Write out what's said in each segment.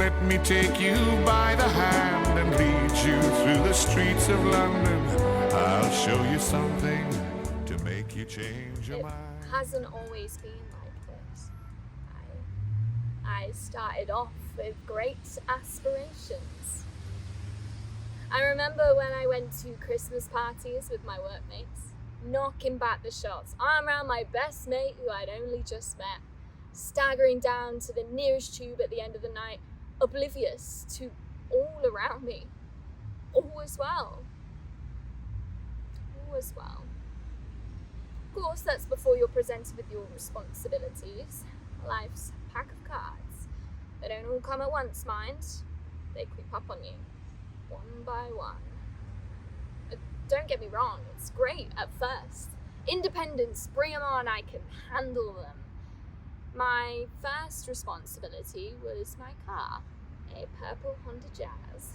let me take you by the hand and lead you through the streets of London. I'll show you something to make you change your mind. It hasn't always been like this. I started off with great aspirations. I remember when I went to Christmas parties with my workmates, knocking back the shots, arm around my best mate who I'd only just met, staggering down to the nearest tube at the end of the night, oblivious to all around me. All was well. All was well. Of course, that's before you're presented with your responsibilities. Life's a pack of cards. They don't all come at once, mind. They creep up on you, one by one. Don't get me wrong, it's great at first. Independence, bring them on, I can handle them. My first responsibility was my car, a purple Honda Jazz.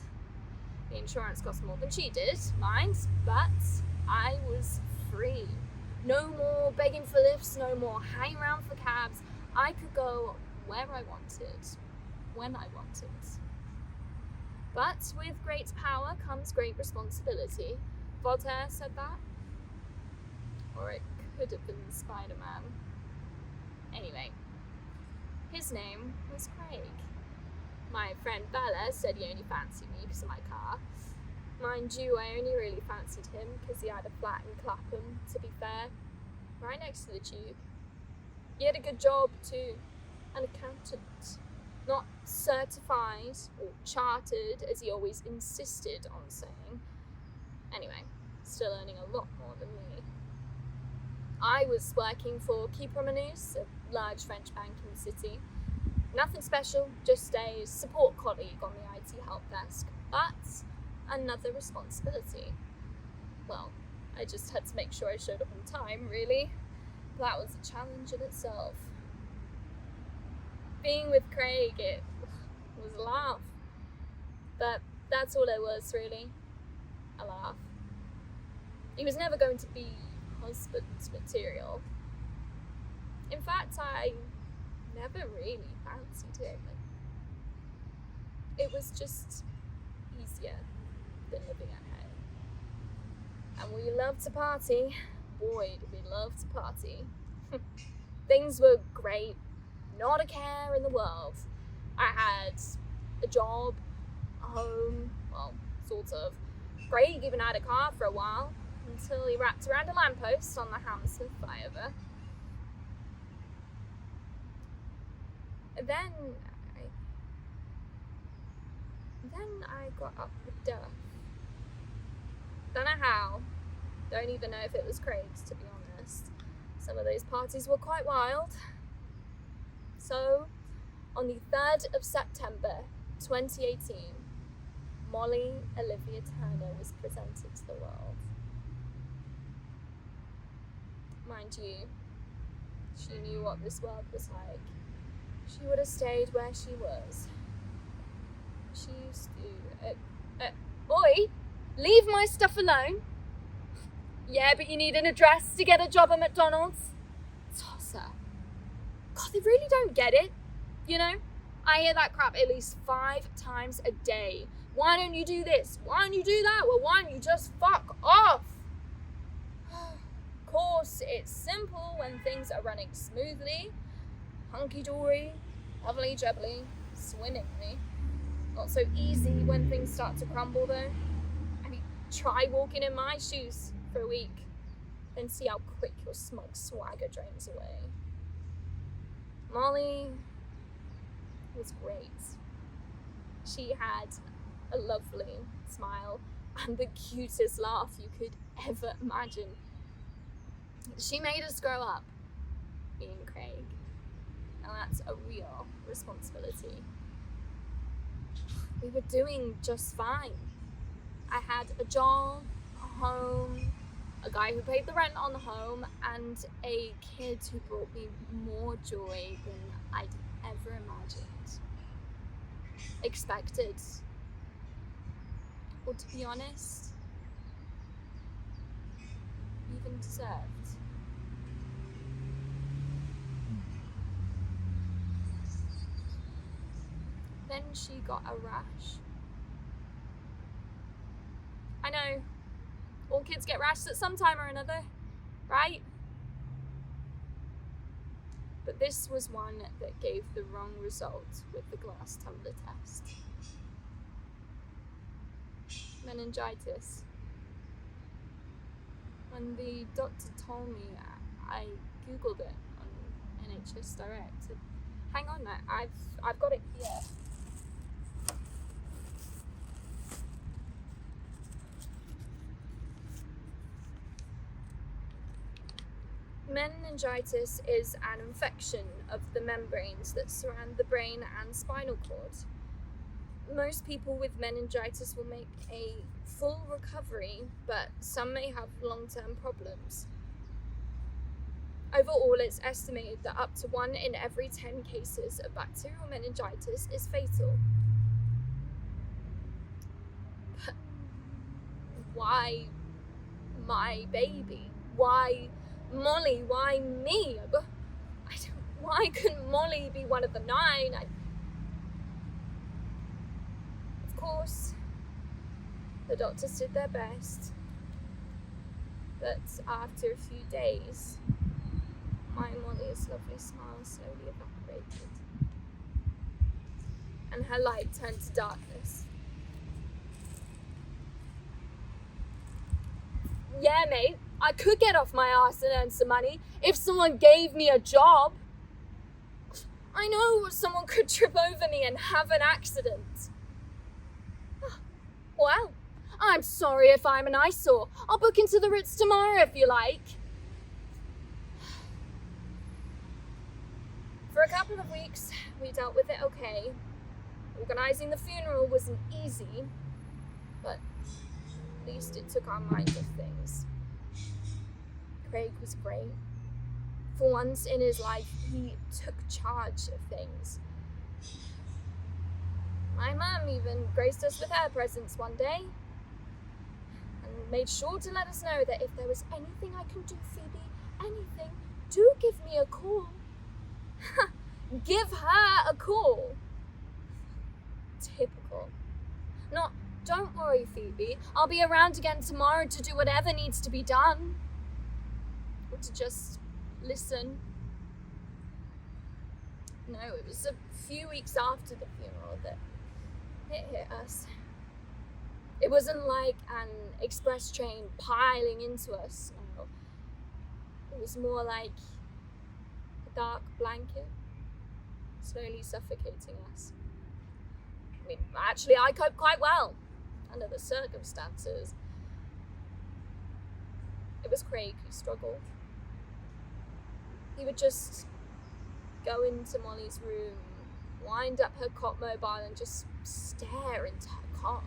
The insurance cost more than she did, mind, but I was free. No more begging for lifts, no more hanging around for cabs. I could go where I wanted, when I wanted. But with great power comes great responsibility. Voltaire said that. Or it could have been Spider-Man. Anyway, his name was Craig. My friend Bella said he only fancied me because of my car. Mind you, I only really fancied him because he had a flat in Clapham, to be fair, right next to the tube. He had a good job too, an accountant. Not certified or chartered, as he always insisted on saying. Anyway, still earning a lot more than me. I was working for Keypromenus, a large French bank in the city. Nothing special, just a support colleague on the IT help desk, but another responsibility. Well, I just had to make sure I showed up on time, really. That was a challenge in itself. Being with Craig, it was a laugh. But that's all it was, really. A laugh. He was never going to be husband material. In fact, I never really fancied him. It was just easier than living at home. And we loved to party. Boy, did we love to party. Things were great. Not a care in the world. I had a job, a home, well, sort of. Craig even had a car for a while, until he wrapped around a lamppost on the Hammersmith flyover. Then I got up with Duff. Don't know how. Don't even know if it was Craig's, to be honest. Some of those parties were quite wild. So, on the 3rd of September 2018, Molly Olivia Turner was presented to the world. Mind you, she knew what this world was like. She would have stayed where she was. She used to... Oi! Leave my stuff alone! Yeah, but you need an address to get a job at McDonald's? Tosser. God, they really don't get it. You know? I hear that crap at least 5 times a day. Why don't you do this? Why don't you do that? Well, why don't you just fuck off? Of course, it's simple when things are running smoothly. Hunky-dory, lovely jubbly, swimmingly. Not so easy when things start to crumble, though. I mean, try walking in my shoes for a week, then see how quick your smug swagger drains away. Molly was great. She had a lovely smile and the cutest laugh you could ever imagine. She made us grow up being Craig, and that's a real responsibility. We were doing just fine. I had a job, a home, a guy who paid the rent on the home, and a kid who brought me more joy than I'd ever imagined, expected, or to be honest, even deserved. Then she got a rash. I know, all kids get rashes at some time or another, right? But this was one that gave the wrong result with the glass tumbler test. Meningitis. When the doctor told me, I googled it on NHS Direct. Hang on, I've got it here. Meningitis is an infection of the membranes that surround the brain and spinal cord. Most people with meningitis will make a full recovery, but some may have long-term problems. Overall, it's estimated that up to 1 in every 10 cases of bacterial meningitis is fatal. But why my baby? Why Molly? Why me? Why couldn't Molly be one of the 9? Of course, the doctors did their best, but after a few days, my Molly's lovely smile slowly evaporated, and her light turned to darkness. Yeah, mate, I could get off my arse and earn some money if someone gave me a job. I know someone could trip over me and have an accident. Well, I'm sorry if I'm an eyesore. I'll book into the Ritz tomorrow if you like. For a couple of weeks, we dealt with it okay. Organising the funeral wasn't easy, but at least it took our mind off things. Craig was great. For once in his life, he took charge of things. My mum even graced us with her presence one day and made sure to let us know that if there was anything I can do, Phoebe, anything, do give me a call. Give her a call. Typical. Not, don't worry, Phoebe, I'll be around again tomorrow to do whatever needs to be done. Or to just listen. No, it was a few weeks after the funeral that it hit us. It wasn't like an express train piling into us. No. It was more like a dark blanket slowly suffocating us. I mean, actually, I coped quite well under the circumstances. It was Craig who struggled. He would just go into Molly's room, wind up her cot mobile and just stare into her cot,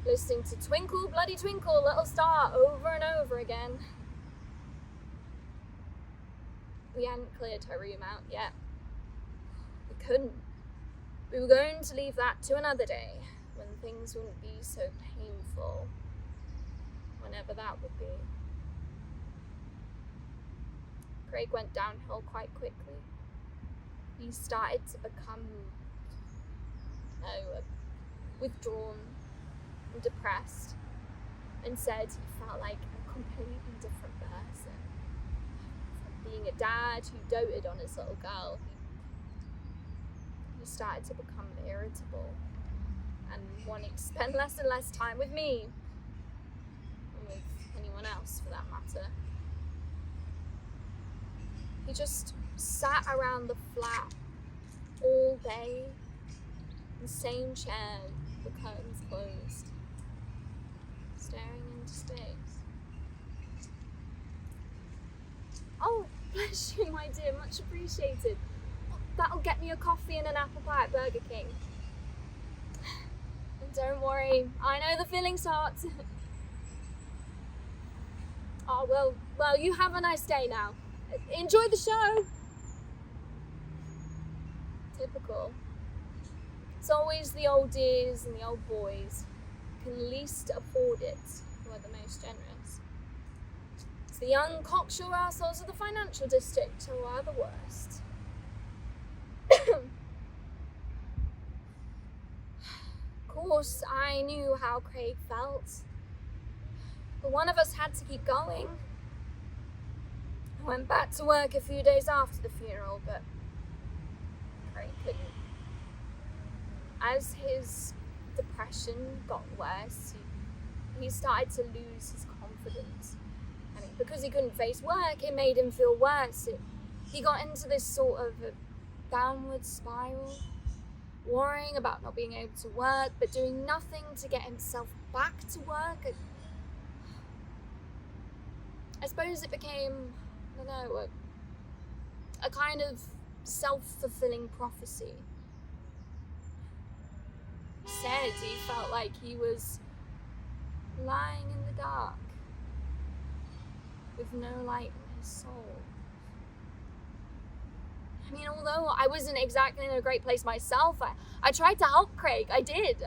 listening to Twinkle, Bloody Twinkle, Little Star over and over again. We hadn't cleared her room out yet. We couldn't. We were going to leave that to another day, when things wouldn't be so painful, whenever that would be. Craig went downhill quite quickly. He started to become withdrawn and depressed, and said he felt like a completely different person. From being a dad who doted on his little girl, he started to become irritable and wanting to spend less and less time with me, and with anyone else for that matter. He just sat around the flat all day, in the same chair, the curtains closed, staring into space. Oh, bless you, my dear, much appreciated. That'll get me a coffee and an apple pie at Burger King. And don't worry, I know the feeling's hot. Oh, well, you have a nice day now. Enjoy the show. Typical. It's always the old dears and the old boys who can least afford it who are the most generous. It's the young cocksure assholes of the financial district who are the worst. course, I knew how Craig felt. But one of us had to keep going. I went back to work a few days after the funeral, but Craig couldn't. As his depression got worse, he started to lose his confidence. And because he couldn't face work, it made him feel worse. He got into this sort of a downward spiral, worrying about not being able to work, but doing nothing to get himself back to work. I suppose it became, I don't know, a kind of self-fulfilling prophecy. He said he felt like he was lying in the dark with no light in his soul. I mean, although I wasn't exactly in a great place myself, I tried to help Craig. I did.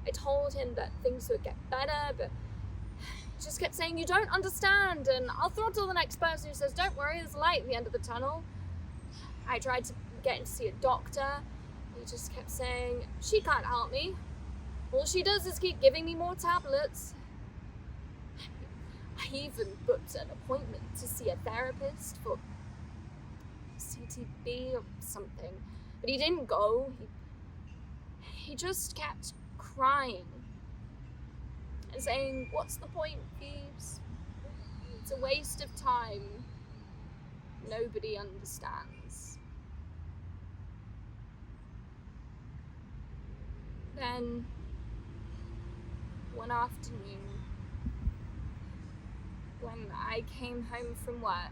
I told him that things would get better, but he just kept saying, "You don't understand," and I'll throttle the next person who says, "Don't worry, there's a light at the end of the tunnel." I tried to get him to see a doctor. He just kept saying, "She can't help me. All she does is keep giving me more tablets." I even booked an appointment to see a therapist for CTB or something, but he didn't go. He just kept crying and saying, "What's the point, Phoebes? It's a waste of time. Nobody understands." Then, one afternoon, when I came home from work,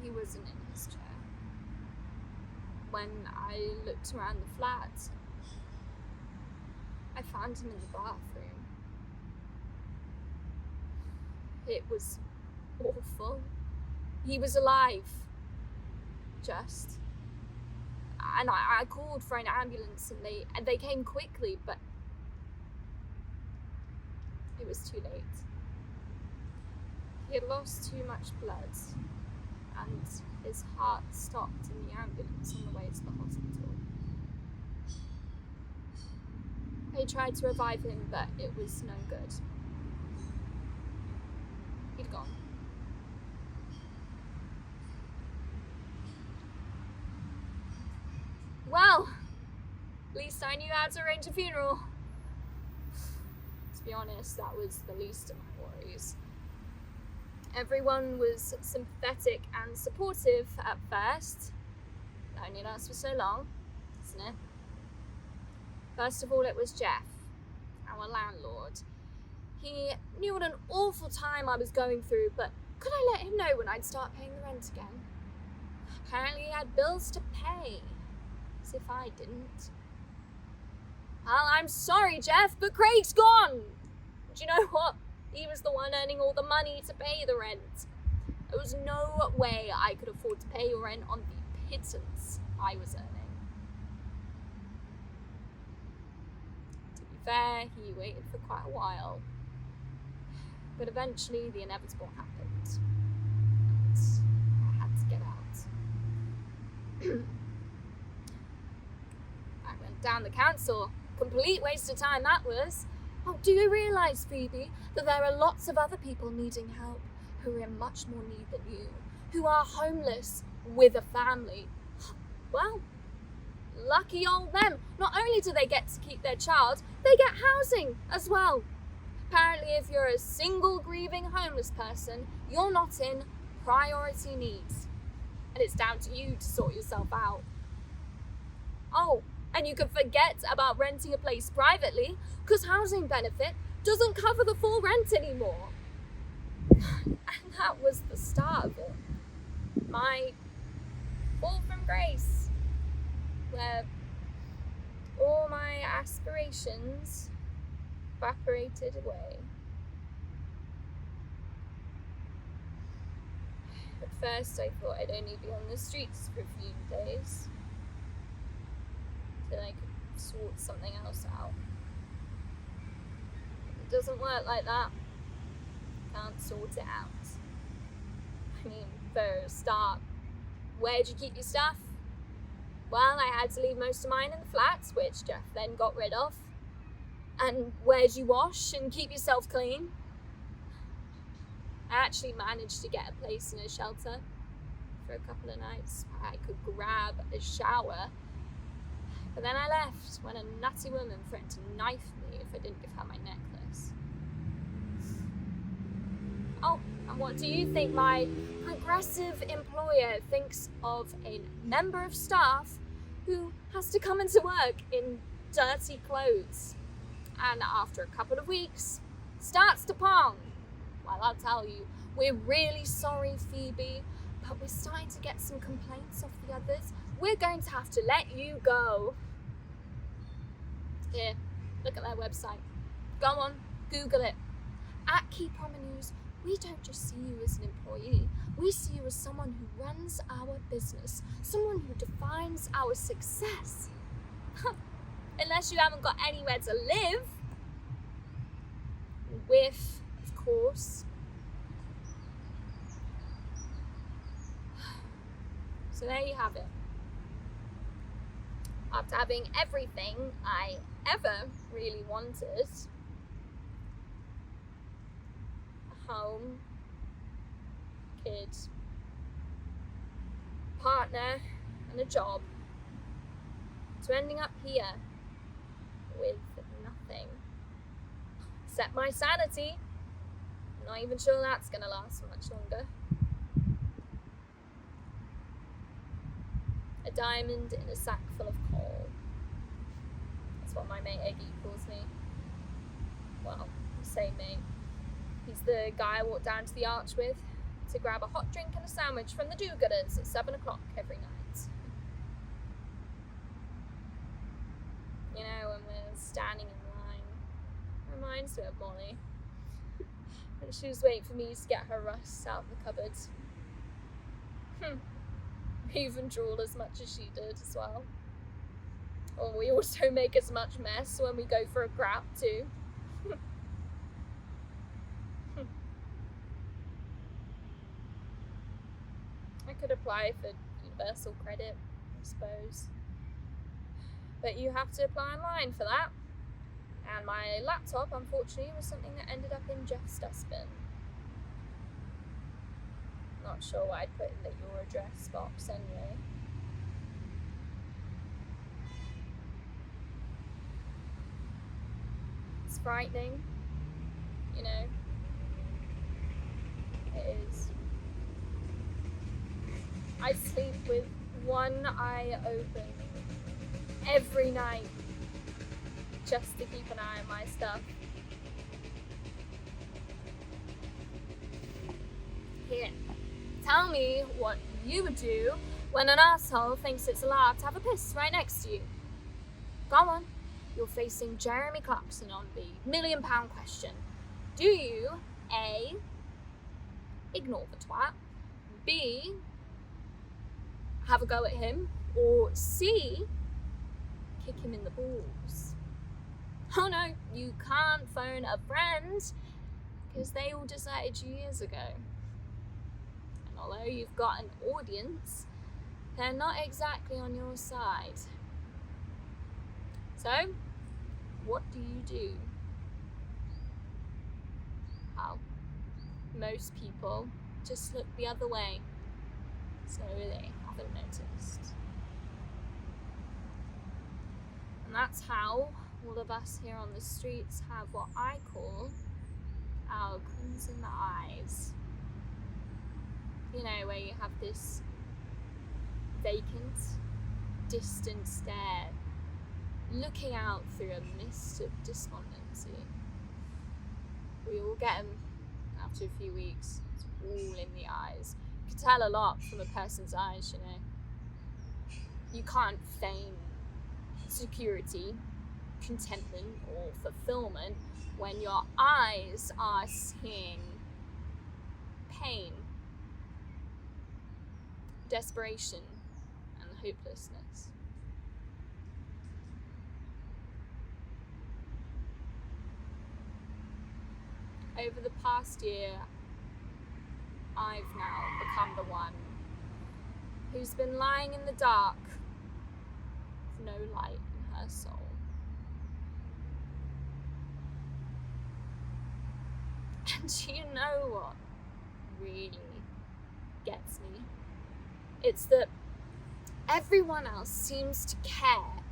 he wasn't in his chair. When I looked around the flat, I found him in the bathroom. It was awful. He was alive. Just. And I called for an ambulance and they came quickly, but it was too late. He had lost too much blood, and his heart stopped in the ambulance on the way to the hospital. They tried to revive him, but it was no good. He'd gone. Well, at least I knew how to arrange a funeral. To be honest, that was the least of my worries. Everyone was sympathetic and supportive at first. It only lasts for so long, doesn't it? First of all, it was Jeff, our landlord. He knew what an awful time I was going through, but could I let him know when I'd start paying the rent again? Apparently he had bills to pay, as if I didn't. Well, I'm sorry, Jeff, but Craig's gone. Do you know what? He was the one earning all the money to pay the rent. There was no way I could afford to pay your rent on the pittance I was earning. To be fair, he waited for quite a while. But eventually the inevitable happened. And I had to get out. I went down the council. Complete waste of time that was. Oh, do you realise, Phoebe, that there are lots of other people needing help who are in much more need than you, who are homeless with a family? Well, lucky old them. Not only do they get to keep their child, they get housing as well. Apparently, if you're a single grieving homeless person, you're not in priority needs. And it's down to you to sort yourself out. Oh, and you can forget about renting a place privately, because housing benefit doesn't cover the full rent anymore. And that was the start of it. My fall from grace, where all my aspirations evaporated away. At first I thought I'd only be on the streets for a few days, till I could sort something else out. It doesn't work like that. Can't sort it out. I mean, for a start, where'd you keep your stuff? Well, I had to leave most of mine in the flats, which Jeff then got rid of. And where'd you wash and keep yourself clean? I actually managed to get a place in a shelter for a couple of nights where I could grab a shower. But then I left when a nutty woman threatened to knife me if I didn't give her my necklace. Oh, and what do you think my progressive employer thinks of a member of staff who has to come into work in dirty clothes and after a couple of weeks starts to pong? Well, I'll tell you, we're really sorry, Phoebe, but we're starting to get some complaints off the others. We're going to have to let you go. Here, look at their website. Go on, Google it. At Keep On the News, we don't just see you as an employee. We see you as someone who runs our business, someone who defines our success. Unless you haven't got anywhere to live. With, of course. So there you have it. After having everything I ever really wanted, a home, kid, partner, and a job, to ending up here with nothing except my sanity. I'm not even sure that's gonna last for much longer. A diamond in a sack full of coal. That's what my mate Eggy calls me. Well, I say mate. He's the guy I walk down to the arch with to grab a hot drink and a sandwich from the do-gooders at 7 o'clock every night. You know, when we're standing in line, it reminds me of Molly. And she was waiting for me to get her rusk out of the cupboard. We even drool as much as she did as well. Or we also make as much mess when we go for a grab too. I could apply for universal credit, I suppose. But you have to apply online for that. And my laptop, unfortunately, was something that ended up in Jeff's dustbin. Not sure what I'd put in the your address box anyway. It's frightening, you know. It is. I sleep with one eye open every night just to keep an eye on my stuff. Here, tell me what you would do when an asshole thinks it's allowed to have a piss right next to you. Go on, you're facing Jeremy Clarkson on the £1 million question. Do you A, ignore the twat, B, have a go at him, or C, kick him in the balls? Oh no, you can't phone a friend because they all deserted you years ago. And although you've got an audience, they're not exactly on your side. So, what do you do? Well, most people just look the other way, so they haven't noticed. And that's how all of us here on the streets have what I call our crimson eyes. You know, where you have this vacant, distant stare, looking out through a mist of despondency. We all get them after a few weeks. It's all in the eyes. You can tell a lot from a person's eyes, you know. You can't feign security, contentment, or fulfillment when your eyes are seeing pain, desperation, and hopelessness. Over the past year, I've now become the one who's been lying in the dark, no light in her soul. And do you know what really gets me? It's that everyone else seems to care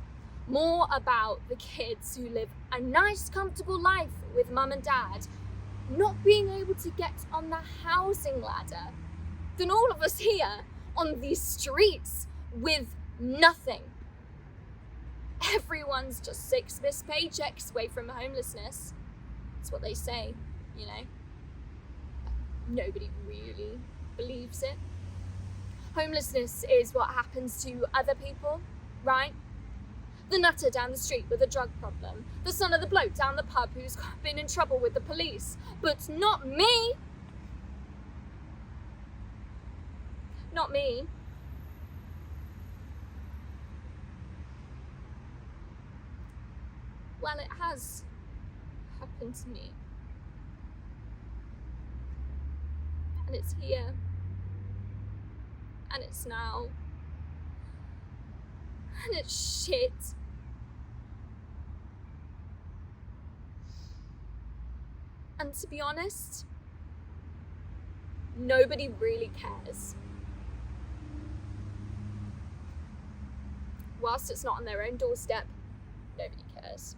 more about the kids who live a nice, comfortable life with mum and dad not being able to get on the housing ladder than all of us here on these streets with nothing. Everyone's just 6 missed paychecks away from homelessness. That's what they say, you know. Nobody really believes it. Homelessness is what happens to other people, right? The nutter down the street with a drug problem, the son of the bloke down the pub who's been in trouble with the police, but not me. Not me. Well, it has happened to me. And it's here. And it's now. And it's shit. And to be honest, nobody really cares. Whilst it's not on their own doorstep, nobody cares.